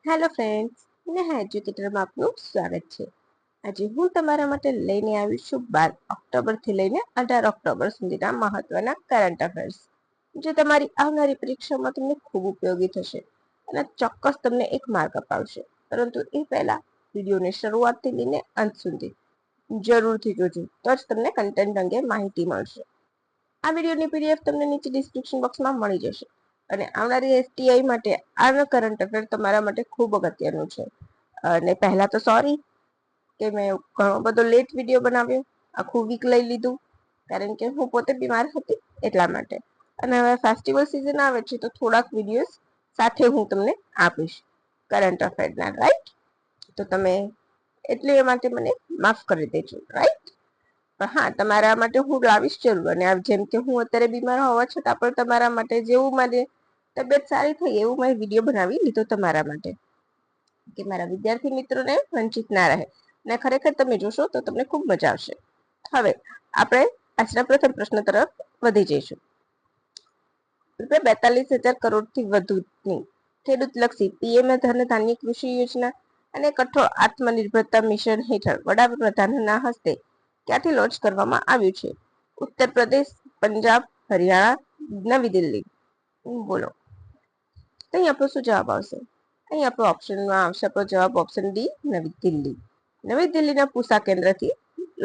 Hello friends, Neha એજ્યુકેટરમાં આપનું સ્વાગત છે. આજે હું તમારા માટે લઈને આવી છું 12 ઓક્ટોબરથી લઈને 18 ઓક્ટોબર સુધીના મહત્વના કરંટ અફેર્સ, જે તમારી આવનારી પરીક્ષામાં તમને ખૂબ ઉપયોગી થશે અને ચોક્કસ તમને એક માર્ક અપાવશે. પરંતુ એ પહેલા વિડીયોની શરૂઆતથી લઈને અંત સુધી જરૂરથી જોજો, તો જ તમને કન્ટેન્ટ અંગે માહિતી મળશે. આ વિડીયોની પીડીએફ તમને નીચે ડિસ્ક્રિપ્શન બોક્સમાં મળી જશે. અને આવનારી એસટીઆઈ માટે આનો કરંટ અફેર તમારા માટે ખૂબ અગત્યનું છે. અને પહેલા તો સોરી કે મેં ઘણો બધો લેટ વિડીયો બનાવ્યો, આખું વીક લઈ લીધું, કારણ કે હું પોતે બીમાર હતી એટલા માટે. અને હવે ફેસ્ટિવલ સિઝન આવે છે, તો થોડાક વિડીયોઝ સાથે હું તમને આપીશ કરંટ અફેરના, રાઈટ? તો તમે એટલે એ માટે મને માફ કરી દેજો, રાઈટ? પણ હા, તમારા માટે હું લાવીશ જરૂર. અને જેમ કે હું અત્યારે બીમાર હોવા છતાં પણ તમારા માટે, જેવું મારી તબિયત સારી થઈ એવું મેં વિડીયો બનાવી લીધો તમારા માટે, કે મારા વિદ્યાર્થી મિત્રોને વંચિત ના રહે. અને ખરેખર તમે જોશો તો તમને ખૂબ મજા આવશે. હવે આપણે આજના પ્રથમ પ્રશ્ન તરફ વધી જઈશું. ₹42,000 કરોડથી વધુની ખેડૂતલક્ષી પીએમ ધન ધાન્ય કૃષિ યોજના અને કઠોળ આત્મનિર્ભરતા મિશન હેઠળ વડાપ્રધાનના હસ્તે ક્યાંથી લોન્ચ કરવામાં આવ્યું છે? ઉત્તર પ્રદેશ, પંજાબ, હરિયાણા, નવી દિલ્હી. બોલો, તો અહીં આપણો શું જવાબ આવશે? અહીં આપણો ઓપ્શનમાં આવશે આપણો જવાબ ઓપ્શન ડી, નવી દિલ્હી. નવી દિલ્હીના પૂસા કેન્દ્રથી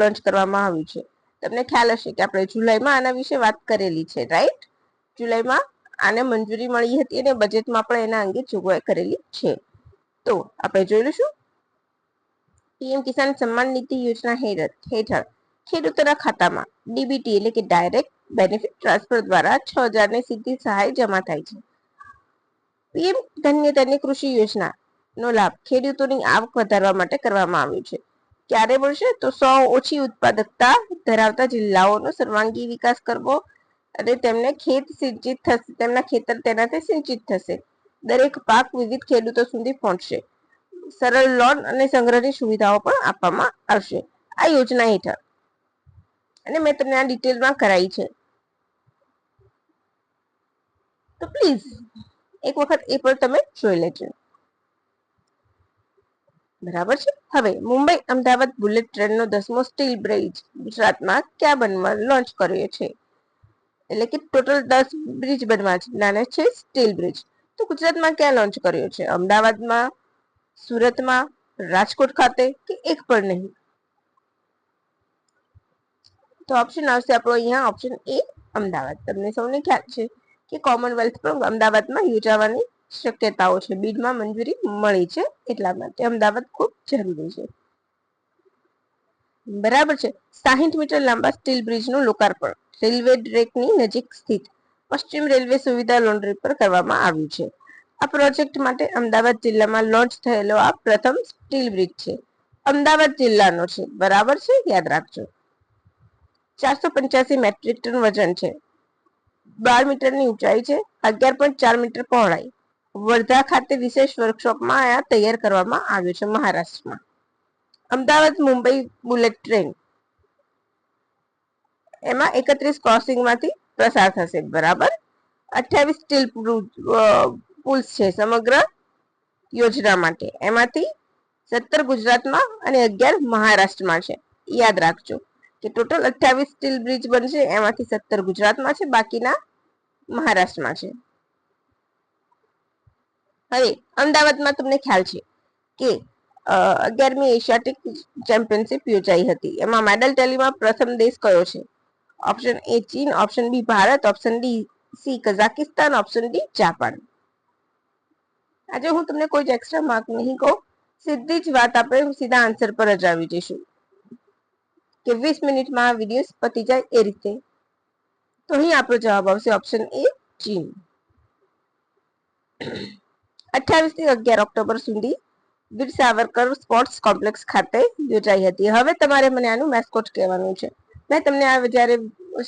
લોન્ચ કરવામાં આવ્યું છે. તમને ખ્યાલ હશે કે આપણે જુલાઈમાં આના વિશે વાત કરેલી છે, રાઈટ? જુલાઈમાં આને મંજૂરી મળી હતી અને બજેટમાં પણ એના અંગે જોગવાઈ કરેલી છે. તો આપણે જોઈ લઈશું. પીએમ કિસાન સન્માન નિધિ યોજના હેઠળ ખેડૂતોના ખાતામાં ડીબીટી એટલે કે ડાયરેક્ટ બેનિફિટ ટ્રાન્સફર દ્વારા 6,000 ની સીધી સહાય જમા થાય છે. પીએમ ધન્ય ધાન્ય કૃષિ યોજનાનો લાભ ખેડૂતોની આવક વધારવા માટે કરવામાં આવ્યું છે. ક્યારે મળશે? તો 100 ઓછી ઉત્પાદકતા ધરાવતા જિલ્લાઓનો સર્વાંગી વિકાસ કરવો અને તેમને ખેત સિંચિત થશે, તેમના ખેતર તેનાથી સિંચિત થશે. દરેક પાક વિવિધ ખેડૂતો સુધી પહોંચશે. સરળ લોન અને સંગ્રહની સુવિધાઓ પણ આપવામાં આવશે આ યોજના હેઠળ. અને મેં તમને આ ડિટેલમાં કરાઈ છે, તો પ્લીઝ એક વખત એ પણ તમે જોઈ લેજો, બરાબર છે. હવે મુંબઈ અમદાવાદ બુલેટ ટ્રેનનો 10મો સ્ટીલ બ્રિજ ગુજરાતમાં ક્યાં બનવા લોન્ચ કર્યો છે? એટલે કે ટોટલ 10 બ્રિજ બનવાના છે સ્ટીલ બ્રિજ. તો ગુજરાતમાં ક્યાં લોન્ચ કર્યો છે? અમદાવાદમાં, સુરતમાં, રાજકોટ ખાતે કે એક પણ નહીં? તો ઓપ્શન આવશે આપણો અહીંયા ઓપ્શન એ, અમદાવાદ. તમને સૌને ખ્યાલ છે કે કોમનવેલ્થ પણ અમદાવાદમાં યોજાવાની શક્યતાઓ છે. બીડમાં મંજૂરી મળી છે, એટલા માટે અમદાવાદ ખૂબ જરૂરી છે. બરાબર છે. 60 મીટર લાંબા સ્ટીલ બ્રિજનું લોકાર્પણ રેલવે ટ્રેકની નજીક સ્થિત પશ્ચિમ રેલવે સુવિધા લોન્ડ્રી પર કરવામાં આવ્યું છે. આ પ્રોજેક્ટ માટે અમદાવાદ જિલ્લામાં લોન્ચ થયેલો આ પ્રથમ સ્ટીલ બ્રિજ છે. અમદાવાદ જિલ્લાનો છે, બરાબર છે, યાદ રાખજો. 485 મેટ્રિક ટન વજન છે, 12 મીટરની ઊંચાઈ છે, 11.4 મીટર પહોળાઈ. વર્ધા ખાતે વિશેષ વર્કશોપમાં આ તૈયાર કરવામાં આવ્યું છે, મહારાષ્ટ્રમાં. અમદાવાદ મુંબઈ બુલેટ ટ્રેન એમાં 31 ક્રોસિંગમાંથી પસાર થશે, બરાબર. 28 સ્ટીલ પુલ્સ છે સમગ્ર યોજના માટે. એમાંથી 17 ગુજરાતમાં અને 11 મહારાષ્ટ્રમાં છે. યાદ રાખજો કે ટોટલ 28 સ્ટીલ બ્રિજ બનશે, એમાંથી 17 ગુજરાતમાં છે, બાકીના મહારાષ્ટ્રમાં છે. હવે અમદાવાદમાં તમને ખ્યાલ છે કે 11મી એશિયાટિક ચેમ્પિયનશિપ યોજાઈ હતી. એમાં મેડલ ટેલીમાં પ્રથમ દેશ કયો છે? ઓપ્શન એ ચીન, option B Bharat, option D C Kazakhstan, option D Japan. આજે હું તમને કોઈ જ એક્સ્ટ્રા માર્ક નહીં કહું, સીધી જ વાત આપણે સીધા આન્સર પર જ આવી જઈશું કે 20 મિનિટમાં વિડીયો પતી જાય એ રીતે. તો અહીં આપણો જવાબ આવશે ઓપ્શન એ ચીન. 28 થી 11 ઓક્ટોબર સુધી વીર સાવરકર સ્પોર્ટ્સ કોમ્પ્લેક્સ ખાતે યોજાઈ હતી. હવે તમારે મને આનું મેસ્કોટ કહેવાનું છે. મેં તમને આ જ્યારે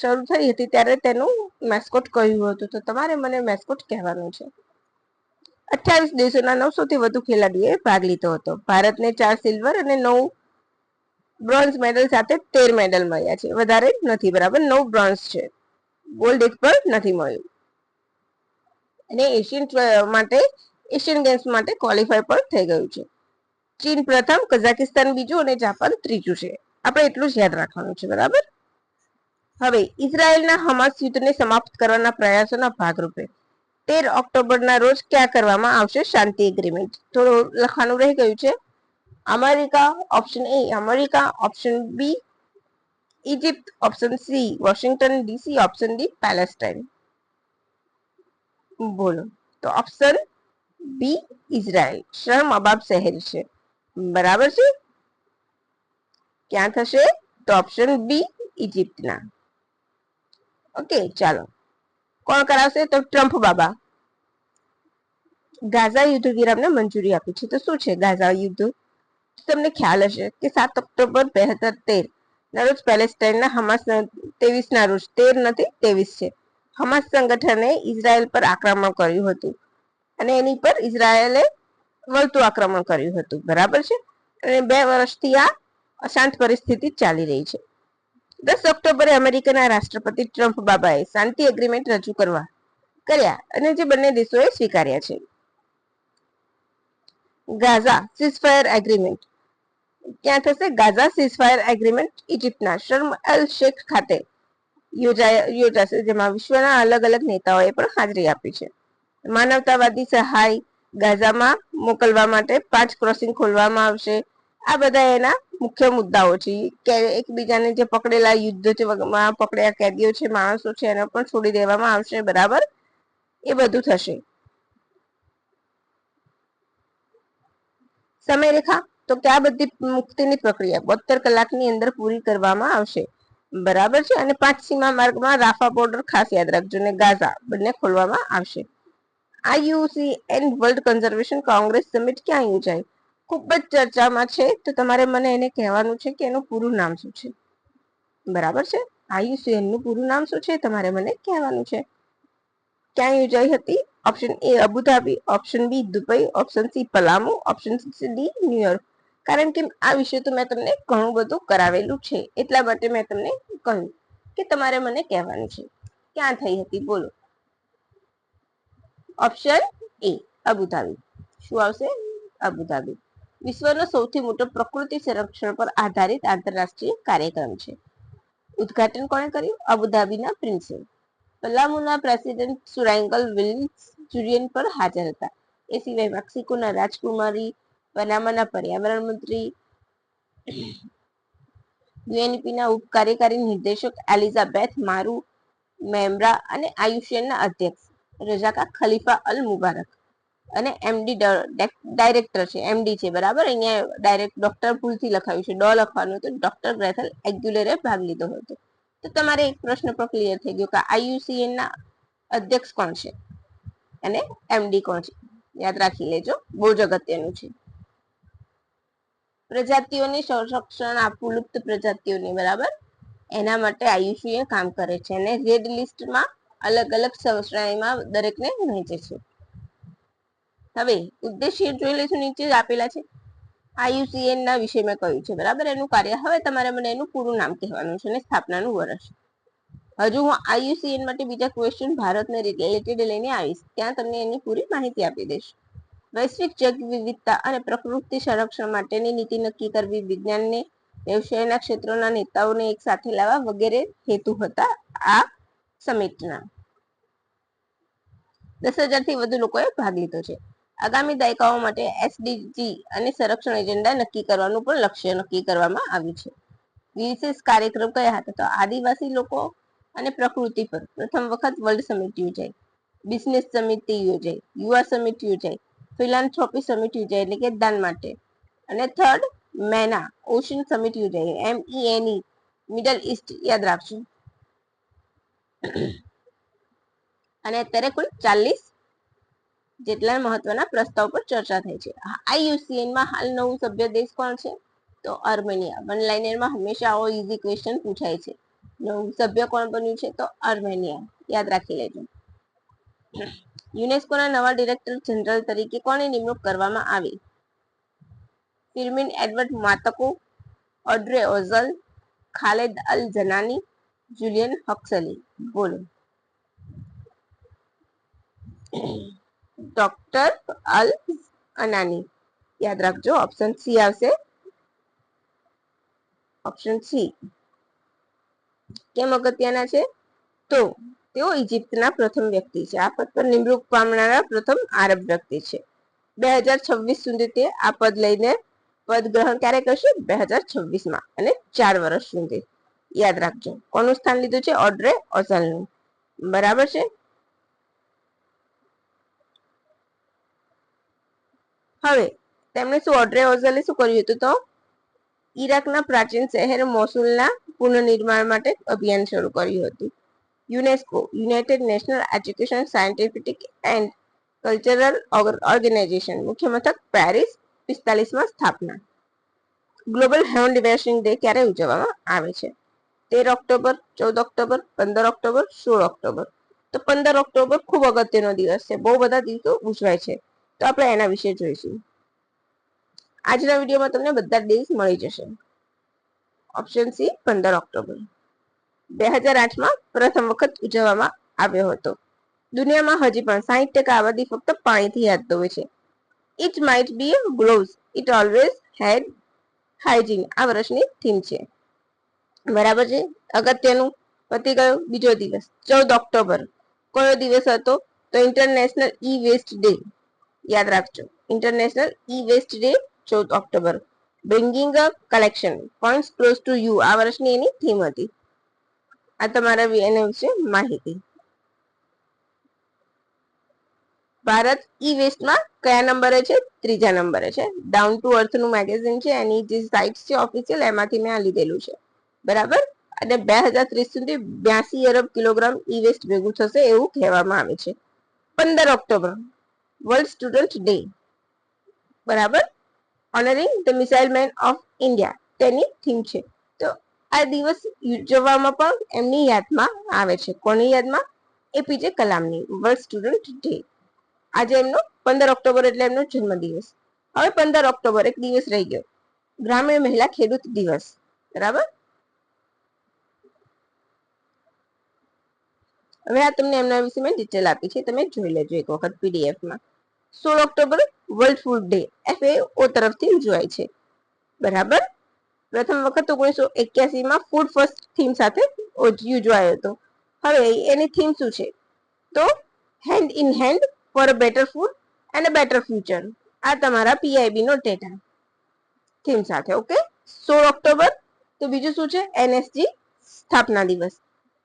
શરૂ થઈ હતી ત્યારે તેનું મેસ્કોટ કહ્યું હતું, તો તમારે મને મેસ્કોટ કહેવાનું છે. 28 દેશોના 900 થી વધુ ખેલાડીઓએ ભાગ લીધો હતો. ભારતને 4 સિલ્વર અને 9 બ્રોન્ઝ મેડલ સાથે 13 મેડલ મળ્યા છે. વધારે નથી, બરાબર, 9 બ્રોન્ઝ છે, ગોલ્ડ એક પણ નથી મળ્યું. અને એશિયન માટે એશિયન ગેમ્સ માટે ક્વોલિફાય પણ થઈ ગયું છે. ચીન પ્રથમ, કઝાકિસ્તાન બીજું અને જાપાન ત્રીજું છે. આપણે એટલું જ યાદ રાખવાનું છે, બરાબર. હવે ઇઝરાયેલના હમાસ યુદ્ધને સમાપ્ત કરવાના પ્રયાસોના ભાગરૂપે 13 ઓક્ટોબરના રોજ ક્યાં કરવામાં આવશે શાંતિ એગ્રીમેન્ટ? થોડું લખવાનું રહી ગયું છે. America, option A America, option B Egypt, option C Washington DC, option D Palestine. બોલો. તો ઓપ્શન બી ઇઝરાયલ, શર્મ અબાબ શહેર છે, બરાબર છે. ક્યાં થશે? તો ઓપ્શન બી ઇજિપ્તના. ઓકે, ચાલો. કોણ કરાવશે? તો ટ્રમ્પ બાબા. ગાઝા યુદ્ધ વિરામને મંજૂરી આપી છે. તો શું છે ગાઝા યુદ્ધ? તમને ખ્યાલ હશે કે 7 ઓક્ટોબર 2013 ના રોજ પેલેસ્ટાઇનના હમાસ 23 ના રોજ 13 નથી 23 છે. હમાસ સંગઠને ઇઝરાયલ પર આક્રમણ કર્યું હતું અને એની પર ઇઝરાયલે વળતું આક્રમણ કર્યું હતું, બરાબર છે. અને 2 વર્ષથી આ અશાંત પરિસ્થિતિ ચાલી રહી છે. 10 ઓક્ટોબરે અમેરિકાના રાષ્ટ્રપતિ ટ્રમ્પ બાબાએ શાંતિ એગ્રીમેન્ટ રજૂ કર્યા અને જે બંને દેશોએ સ્વીકાર્યા છે. ગાઝા સીઝફાયર એગ્રીમેન્ટ ક્યાં થશે? ગાઝા સીઝફાયર એગ્રીમેન્ટ ઇજિપ્તના શર્મ અલ શેખ ખાતે યોજાશે, જેમાં વિશ્વના અલગ અલગ નેતાઓએ પણ હાજરી આપી છે. માનવતાવાદી સહાય ગાઝામાં મોકલવા માટે 5 ક્રોસિંગ ખોલવામાં આવશે. આ બધા એના મુખ્ય મુદ્દાઓ છે કે એકબીજાને જે પકડેલા યુદ્ધ પકડેલા કેદીઓ છે, માણસો છે, એને પણ છોડી દેવામાં આવશે, બરાબર. એ બધું થશે. સમયરેખા તો કે આ બધી મુક્તિની પ્રક્રિયા 72 કલાકની અંદર પૂરી કરવામાં આવશે, બરાબર છે. અને 5 સીમા માર્ગમાં રાફા બોર્ડર ખાસ યાદ રાખજો ને ગાઝા બંને ખોલવામાં આવશે. IUCN world conservation Congress summit ક્યાં યોજાય? ખૂબ જ ચર્ચામાં છે, તો તમારે મને એને કહેવાનું છે કે એનું પૂરું નામ શું છે, બરાબર છે. IUCN નું પૂરું નામ શું છે તમારે મને કહેવાનું છે. ક્યાં યોજાઈ હતી? Option A Abu Dhabi, option B Dubai, option C Palamu, option D New York. કારણ કે આ વિશે તો મેં તમને ઘણું બધું કરાવેલું છે, એટલા માટે મેં તમને કહ્યું કે તમારે મને કહેવાનું છે ક્યાં થઈ હતી. બોલો. Option A Abu Dhabi. શું આવશે? અબુધાબી. વિશ્વનો સૌથી મોટો પ્રકૃતિ સંરક્ષણ પર આધારિત આંતરરાષ્ટ્રીય કાર્યક્રમ છે. ઉદ્ઘાટન કોણે કર્યું? અબુધાબીના પ્રિન્સે. પલામુના પ્રેસિડેન્ટ સુરાઇંગલ વિલ્સ જુલિયન પર હાજર હતા. એ સિવાય મેક્સિકોના રાજકુમારી, પનામાના પર્યાવરણ મંત્રી, યુએનપીના ઉપકાર્યકારી નિર્દેશક એલિઝાબેથ મારુ મેમ્બ્રા અને આયુષ્યનના અધ્યક્ષ રજાકા ખલીફા અલ મુબારક અને એમડી ડાયરેક્ટર છે, એમડી છે, બરાબર. અહીંયા ડાયરેક્ટ ડોક્ટર ભૂલથી લખાયું છે, ડો લખવાનું હતું. ડોક્ટર ગ્રેથલ એગ્યુલરે ભાગ લીધો હતો. તો તમારે એક પ્રશ્ન પર ક્લિયર થઈ ગયો કે IUCN ના અધ્યક્ષ કોણ છે અને એમડી કોણ છે, યાદ રાખી લેજો, બહુ જ અગત્યનું છે. પ્રજાતિઓને સંરક્ષણ આપવું, લુપ્ત પ્રજાતિઓને, બરાબર, એના માટે IUCN કામ કરે છે અને રેડ લિસ્ટમાં અલગ અલગ શ્રેણીમાં દરેકને વહેંચે છે. હવે ઉદ્દેશ્ય જોઈ લઈશું, નીચે આપેલા છે. IUCN ના વિશે મેં કહ્યું છે, બરાબર, એનું કાર્ય. હવે તમારે મને એનું પૂરું નામ કહેવાનું છે અને સ્થાપનાનું વર્ષ. હજુ હું IUCN માટે બીજા ક્વેશ્ચન ભારતને રિલેટેડ લઈને આવીશ, ત્યાં તમને એની પૂરી માહિતી આપી દઈશ. વૈશ્વિક જૈવ વિવિધતા અને પ્રકૃતિ સંરક્ષણ માટેની નીતિ નક્કી કરવી, વિજ્ઞાનને વ્યવસાયના ક્ષેત્રોના નેતાઓને એક સાથે લાવવા વગેરે હેતુ હતા આ સમિટના. 10,000 થી વધુ લોકોએ ભાગ લીધો છે. આગામી દાયકાઓ માટે SDG અને સંરક્ષણ એજન્ડા નક્કી કરવાનું પણ લક્ષ્ય નક્કી કરવામાં આવ્યું છે. વિશેષ કાર્યક્રમ કયા હતા? તો આદિવાસી લોકો અને પ્રકૃતિ પર પ્રથમ વખત વર્લ્ડ સમિટ યોજાઈ, બિઝનેસ સમિટ યોજાઈ, યુવા સમિટ યોજાઈ, ફિલાન્થ્રોપી સમિટ યોજાઈ એટલે કે દાન માટે, અને થર્ડ મેના ઓશન સમિટ યોજાઈ, MENE મિડલ ઈસ્ટ, યાદ રાખજો. અને અત્યારે કુલ 40 જેટલા મહત્વના પ્રસ્તાવ પર ચર્ચા થઈ છે. IUCN માં હાલ નવું સભ્ય દેશ કોણ છે? તો આર્મેનિયા. વન લાઇનરમાં હંમેશા આવો ઈઝી ક્વેશ્ચન પૂછાય છે. નવું સભ્ય કોણ બન્યું છે? તો આર્મેનિયા, યાદ રાખી લેજો. યુનેસ્કોના નવા ડિરેક્ટર જનરલ તરીકે કોની નિમણૂક કરવામાં આવી? ફિરમીન એડવર્ડ માતકો, ઓડ્રે ઓઝલ, ખાલેદ અલ જનાની, જુલિયન હક્સલી. બોલો. ડોક્ટર અલ અનાની. યાદ રાખજો, ઓપ્શન સી આવશે. Option C. કેમ અગત્યના છે? તો તેઓ ઇજિપ્તના પ્રથમ વ્યક્તિ છે. આ પદ પર નિમણૂક પામનારા પ્રથમ આરબ વ્યક્તિ છે. 2026 સુધી તે આ પદ લઈને પદ ગ્રહણ ક્યારે કરશે? 2026 અને 4 વર્ષ સુધી. યાદ રાખજો. કોનું સ્થાન લીધું છે? ઓડ્રે ઓઝલનું. બરાબર છે. હવે તેમણે શું, ઓડ્રે ઓઝલે શું કર્યું હતું? તો ઈરાકના પ્રાચીન શહેર મોસુલના પુનર્નિર્માણ માટે અભિયાન શરૂ કર્યું હતું. UNESCO, United National Education Scientific and Cultural Organization, મુખ્ય મથક પેરિસ, 45માં સ્થાપના. ગ્લોબલ હેવન ડિવર્સિંગ ડે ક્યારે ઉજવવામાં આવે છે? 13 ઓક્ટોબર, 14 ઓક્ટોબર, 15 ઓક્ટોબર, 16 ઓક્ટોબર. તો 15 ઓક્ટોબર ખૂબ અગત્યનો દિવસ છે. બહુ બધા દિવસો ઉજવાય છે, તો આપણે એના વિશે જોઈશું. આજના વિડીયોમાં તમને બધા ડેઝ મળી જશે. ઓપ્શન સી 15 ઓક્ટોબર 2008માં પ્રથમ વખત ઉજવવામાં આવ્યો હતો. દુનિયામાં હજી પણ 60% આબાદી ફક્ત પાણીથી હાથ ધોવે છે. It might be gloves, it always hand hygiene આ વર્ષની થીમ છે. બરાબર છે. અગત્યનું પતી ગયો. બીજો દિવસ 14 ઓક્ટોબર કયો દિવસ હતો? તો ઇન્ટરનેશનલ ઈ વેસ્ટ ડે. યાદ રાખજો, International E waste day 14 October. Bringing a collection points close to you આ વર્ષની એની થીમ હતી. આ તમારા એના વિશે માહિતી. ભારત ઈ વેસ્ટમાં કયા નંબરે છે? 3જા નંબરે છે. ડાઉન ટુ અર્થ નું મેગેઝિન છે, એની જે સાઇટ છે ઓફિશિયલ, એમાંથી મેં આ લીધેલું છે. બરાબર. અને 2030 સુધી 82 અરબ કિલોગ્રામ ઈ વેસ્ટ ભેગું થશે એવું કહેવામાં આવે છે. 15 ઓક્ટોબર વર્લ્ડ સ્ટુડન્ટ ડે. બરાબર. Honouring the missile man of India તેની થીમ છે. તો આ દિવસ ઉજવવામાં પણ એમની યાદમાં આવે છે. કોની યાદમાં? એપીજે કલામની. World student day. આજે એમનો 15 ઓક્ટોબર એટલે એમનો જન્મદિવસ. હવે 15 ઓક્ટોબર એક દિવસ રહી ગયો, ગ્રામીણ મહિલા ખેડૂત દિવસ. બરાબર. હવે આ તમને એમના વિશે મેં ડિટેલ આપી છે, તમે જોઈ લેજો એક વખત પીડીએફમાં. 16 October world food day FAO તરફથી ઉજવાય છે. બરાબર. પ્રથમ વખત 1981માં ફૂડ ફર્સ્ટ થીમ સાથે ઉજવાયો હતો. હવે એની થીમ શું છે? તો hand in hand for a better food and a better future. આ તમારા પીઆઈબી નો ડેટા થીમ સાથે. ઓકે. 16 ઓક્ટોબર તો બીજું શું છે? એનએસજી સ્થાપના દિવસ.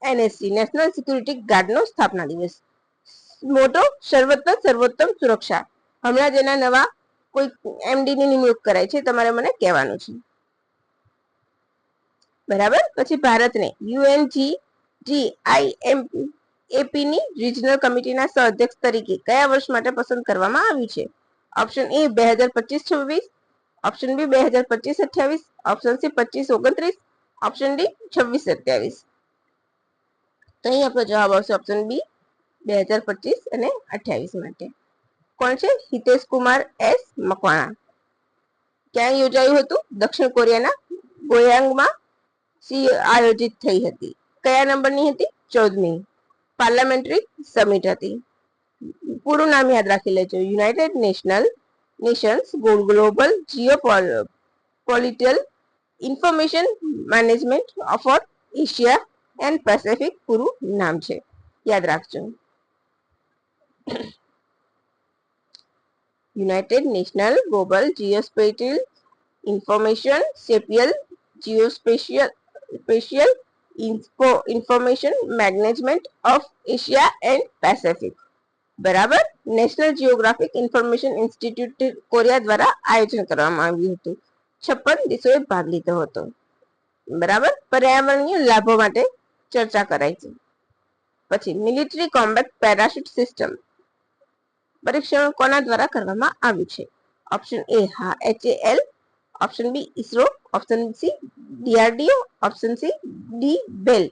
એનએસજી નેશનલ સિક્યુરિટી ગાર્ડનો સ્થાપના દિવસ. મોટો સર્વોત્તમ સુરક્ષા. હમણાં જ એના નવા કોઈ એમડી ની નિમણૂક કરાય છે, તમારે મને કહેવાનું છે. બરાબર. પછી ભારતને UNGGIMAP ની રિજનલ કમિટીના સહઅધ્યક્ષ તરીકે કયા વર્ષ માટે પસંદ કરવામાં આવ્યું છે? Option A 2025-26, option B 2025-28, option C 25-29, option D 26-27. તો અહીં આપણો જવાબ આવશે ઓપ્શન બી 2025 અને 28 માટે. કોણ છે? હિતેશ કુમાર એસ મકવાણા. ક્યાં યોજાયું હતું? દક્ષિણ કોરિયાના ગોયાંગમાં આયોજિત થઈ હતી. કયા નંબરની હતી? 14મી. પાર્લામેન્ટરી સમિટ હતી. પૂરું નામ યાદ રાખી લેજો. United Nations global geopolitical information management for Asia and Pacific પૂરું નામ છે. યાદ રાખજો. United National global geospatial information spatial information management of Asia and Pacific. બરાબર. National Geographic Information Institute Korea દ્વારા આયોજન કરવામાં આવ્યું હતું. 56 દેશોએ ભાગ લીધો હતો. બરાબર. પર્યાવરણીય લાભો માટે ચર્ચા કરાઈ છે. પછી મિલિટરી કોમ્બેટ પેરાશૂટ સિસ્ટમ પરીક્ષણ કોના દ્વારા કરવામાં આવ્યું છે? ઓપ્શન એ હા HAL, option B ISRO, option C DRDO, option C D BEL.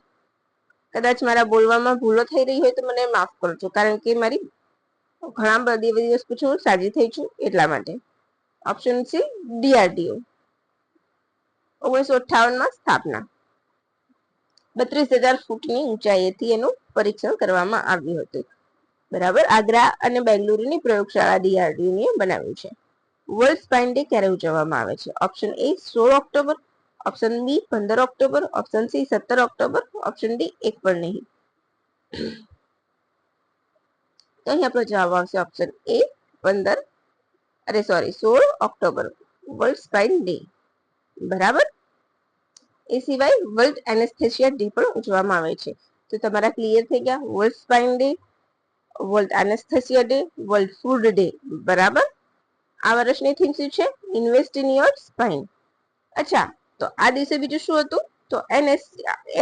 કદાચ મારા બોલવામાં ભૂલો થઈ રહી હોય તો મને માફ કરજો, કારણ કે મારી ઘણા બધી દિવસ પછી હું સાજી થઈ છું એટલા માટે. Option C DRDO. 1958માં સ્થાપના. 32,000 ફૂટની ઊંચાઈએથી એનું પરીક્ષણ કરવામાં આવ્યું હતું. બરાબર. આગ્રા અને બેંગલુરુની પ્રયોગશાળા DRDO બનાવ્યું છે. વર્લ્ડ સ્પાઇન ડે ક્યારે ઉજવવામાં આવે છે? Option A 16 October, option B 15 October, option C 17 October, option D એક પણ નહીં. તો અહીં આપણો જવાબ આવશે option A 16 October, world spine day. બરાબર. એ સિવાય વર્લ્ડ એનેસ્થેસિયા ડે પણ ઉજવવામાં આવે છે. તો તમારા ક્લિયર થઈ ગયા world spine day, world anaesthesia day, world food day. બરાબર. આ વર્ષની થીમ શું છે? Invest in your spine. અચ્છા, તો આ દિવસે બીજું શું હતું? તો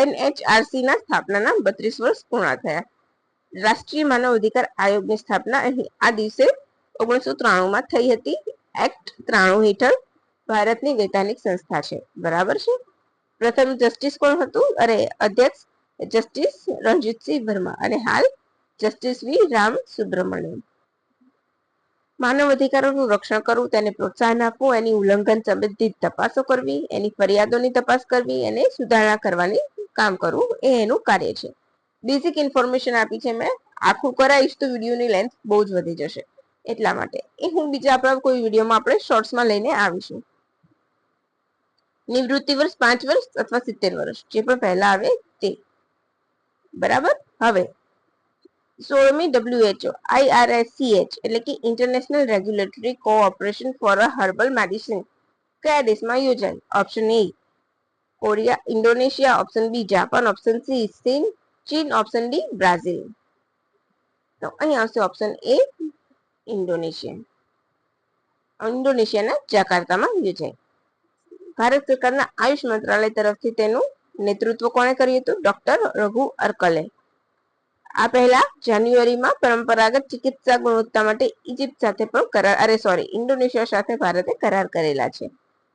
NHRC ના સ્થાપનાના 32 વર્ષ પૂર્ણ થયા. રાષ્ટ્રીય માનવ અધિકાર આયોગની સ્થાપના અહીં આ દિવસે 1993 માં થઈ હતી. એક્ટ 93 હેઠળ ભારતની વૈધાનિક સંસ્થા છે. બરાબર છે. પ્રથમ જસ્ટિસ કોણ હતું? અધ્યક્ષ જસ્ટિસ રણજીતસિંહ વર્મા અને હાલ જસ્ટિસ વી રામ સુબ્રમણ્યમ. માનવ અધિકારોનું રક્ષણ કરવું, તેને પ્રોત્સાહન આપવું, એની ઉલ્લંઘન સંબંધિત તપાસો કરવી, એની ફરિયાદોની તપાસ કરવી અને સુધારણા કરવાની કામ કરવું એ એનું કાર્ય છે. બેઝિક ઇન્ફોર્મેશન આપી છે મેં. આખું કરાવીશ તો વિડીયોની લેન્થ બહુ જ વધી જશે, એટલા માટે એ હું બીજા આપણા કોઈ વિડીયોમાં આપણે શોર્ટ્સમાં લઈને આવીશું. નિવૃત્તિ વર્ષ 5 વર્ષ અથવા 70 વર્ષ, જે પણ પહેલા આવે તે. બરાબર. હવે 16મી WHO IRSCH એટલે કે international regulatory cooperation for a herbal medicine કયા દેશમાં યોજાઈ? Option A Korea, Indonesia, option B Japan, option C ચીન, ઓપ્શન ડી બ્રાઝિલ. તો અહીં આવશે ઓપ્શન એ ઇન્ડોનેશિયાના જાકાર્તામાં યોજાઈ. ભારત સરકારના આયુષ મંત્રાલય તરફથી તેનું નેતૃત્વ કોણે કર્યું હતું? ડોક્ટર રઘુ અરકલે. આ પહેલા જાન્યુઆરીમાં પરંપરાગત ચિકિત્સા ગુણવત્તા માટે ઇજિપ્ત સાથે પણ ઇન્ડોનેશિયા સાથે ભારતે કરાર કરેલા છે.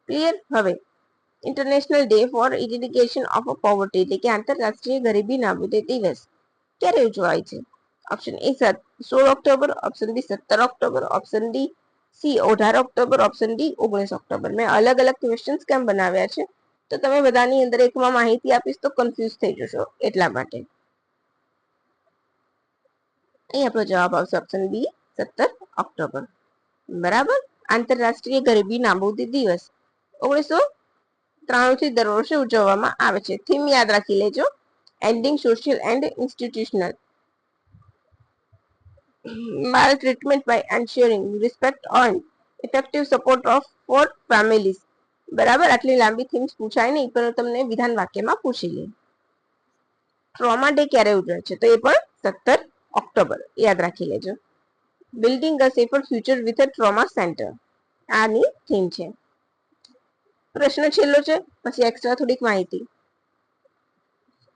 ક્લિયર. હવે international day for eradication of poverty એટલે કે આંતરરાષ્ટ્રીય ગરીબી નાબૂદી દિવસ ક્યારે ઉજવાય છે? Option A 16 October, option B 17 October, option D C 18 October, option D 19 October. મેં અલગ અલગ ક્વેશ્ચન્સ કેમ બનાવ્યા છે? તો તમે બધાની અંદર એકમાં માહિતી આપીશ તો કન્ફ્યુઝ થઈ જશો, એટલા માટે. અહીં આપણો જવાબ આવશે ઓપ્શન બી 17 ઓક્ટોબર. બરાબર. આંતરરાષ્ટ્રીય ગરીબી નાબૂદી દિવસ 1993 થી દર વર્ષે ઉજવવામાં આવે છે. થીમ યાદ રાખી લેજો, ending social and institutional maltreatment by ensuring respect and effective support of for families. બરાબર. આટલી લાંબી થીમ્સ પૂછાય નહીં, પણ તમને વિધાન વાક્યમાં પૂછી લે. ટ્રોમા ડે ક્યારે ઉજવાય છે? તો એ પણ 17 ઓક્ટોબર. યાદ રાખી લેજો. Building a safer future with a trauma centre આની થીમ છે. પ્રશ્ન છેલ્લો છે, પછી એક્સ્ટ્રા થોડીક માહિતી.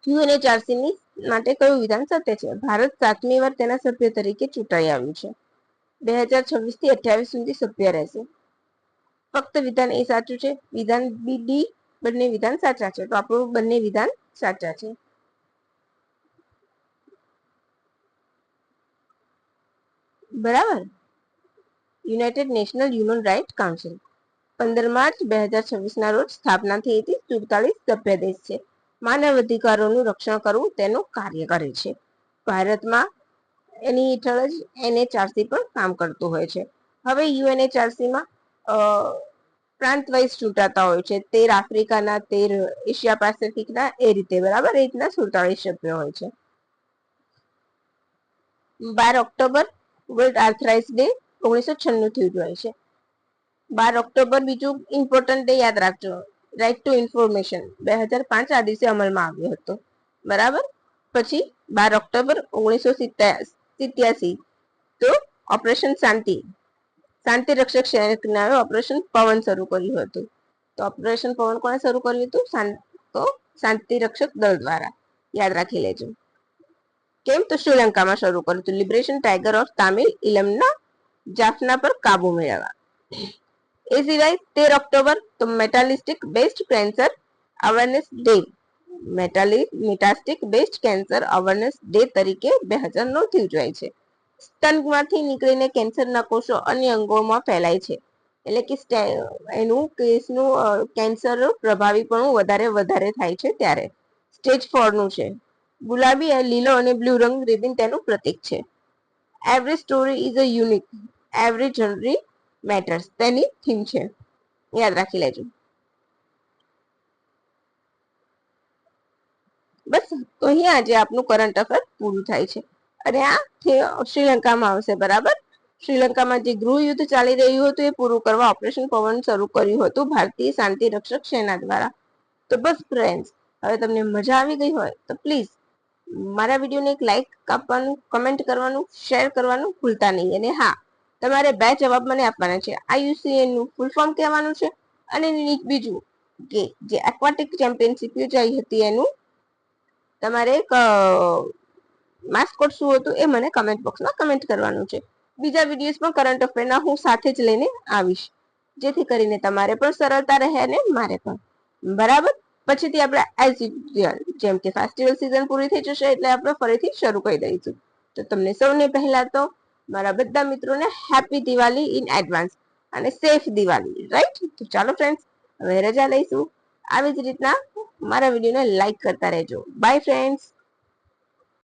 UNHRC ની માટે કયું વિધાન સત્ય છે? ભારત 7મી વાર તેના સભ્ય તરીકે ચૂંટાઈ આવ્યું છે. 2026 થી 28 સુધી સભ્ય રહેશે. ફક્ત વિધાન એ સાચું છે, વિધાન બી ડી બંને વિધાન સાચા છે. તો આપણું બંને વિધાન સાચા છે. બરાબર. United National human right council 15 March 2026 ના રોજ સ્થાપના થઈ હતી. 47 સભ્ય દેશ છે. માનવ અધિકારોનું રક્ષણ કરવું તેનું કાર્ય કરે છે. ભારતમાં એની હેઠળ જ NHRC પણ કામ કરતું હોય છે. હવે UNHRCમાં પ્રાંત વાઇઝ ચૂંટાતા હોય છે. 13 આફ્રિકાના, 13 એશિયા પેસિફિકના, એ રીતે. બરાબર. એ રીતના 47 સભ્યો હોય છે. 12 ઓક્ટોબર વર્લ્ડ આર્થરાઇટિસ ડે 1996 થી ઉજવાય છે. 12 ઓક્ટોબર બીજું ઇમ્પોર્ટન્ટ ડે યાદ રાખજો, રાઇટ ટુ ઇન્ફોર્મેશન 2005 આ દિવસે અમલમાં આવ્યો હતો. બરાબર. પછી 12 ઓક્ટોબર 1987 તો ઓપરેશન શાંતિ રક્ષક સેનાએ ઓપરેશન પવન શરૂ કર્યું હતું. તો ઓપરેશન પવન કોણે શરૂ કર્યું હતું? તો શાંતિ રક્ષક દળ દ્વારા. યાદ રાખી લેજો. કેમ? તો શ્રીલંકામાં શરૂ કર્યું હતું. લિબરેશન ટાઈગર ઓફ તામિલ ઇલમના જાફના પર કાબુ મેળવવા. એ સિવાય 13 ઓક્ટોબર તો metastatic best cancer awareness day metastatic best cancer awareness day તરીકે 2009 થી ઉજવાય છે. સ્તનમાંથી નીકળીને કેન્સરના કોષો અન્ય અંગોમાં ફેલાય છે. એટલે કે એનું કેસનું કેન્સર પ્રભાવીપણું વધારે થાય છે ત્યારે. સ્ટેજ 4 નું છે. ગુલાબી, લીલો અને બ્લુ રંગ રિબિન તેનું પ્રતીક છે. Every story is a unique, every journey matters તેની થીમ છે, યાદ રાખી લેજો. બસ તો અહીંયા આજે આપનું કરંટ અફેર પૂરું થાય છે. અને આ શ્રીલંકામાં આવશે, બરાબર. શ્રીલંકામાં જે ગૃહ યુદ્ધ ચાલી રહ્યું હતું એ પૂરું કરવા ઓપરેશન પવન શરૂ કર્યું હતું ભારતીય શાંતિ રક્ષક સેના દ્વારા. તો બસ ફ્રેન્ડ્સ, હવે તમને મજા આવી ગઈ હોય તો પ્લીઝ મારા વિડીયોને એક લાઈક આપવાનું, કમેન્ટ કરવાનું, શેર કરવાનું ભૂલતા નહીં. અને હા, તમારે 2 જવાબ મને આપવાના છે. IUCN નું ફૂલ ફોર્મ કહેવાનું છે અને બીજું કે જે એક્વાટિક ચેમ્પિયનશિપ યોજાઈ હતી એનું તમારે એક માસ્કોટ શું હતું એ મને કમેન્ટ બોક્સમાં કમેન્ટ કરવાનું છે. બીજા વિડીયોઝ પણ કરંટ અફેરના હું સાથે જ લઈને આવીશ, જેથી કરીને તમારે પણ સરળતા રહે અને મારે પણ, બરાબર. પછીથી આપણે એઝ યુઝ્યુઅલ જેમ કે ફેસ્ટિવલ સીઝન પૂરી થઈ જશે એટલે આપણે ફરીથી શરૂ કરી દઈશું. તો તમને સૌને પહેલા તો મારા બધા મિત્રોને હેપી દિવાળી ઇન એડવાન્સ અને સેફ દિવાળી, રાઈટ? તો ચાલો ફ્રેન્ડ્સ, હવે રજા લઈશું. આવી જ રીતના મારા વિડીયોને લાઈક કરતા રહેજો. By friends.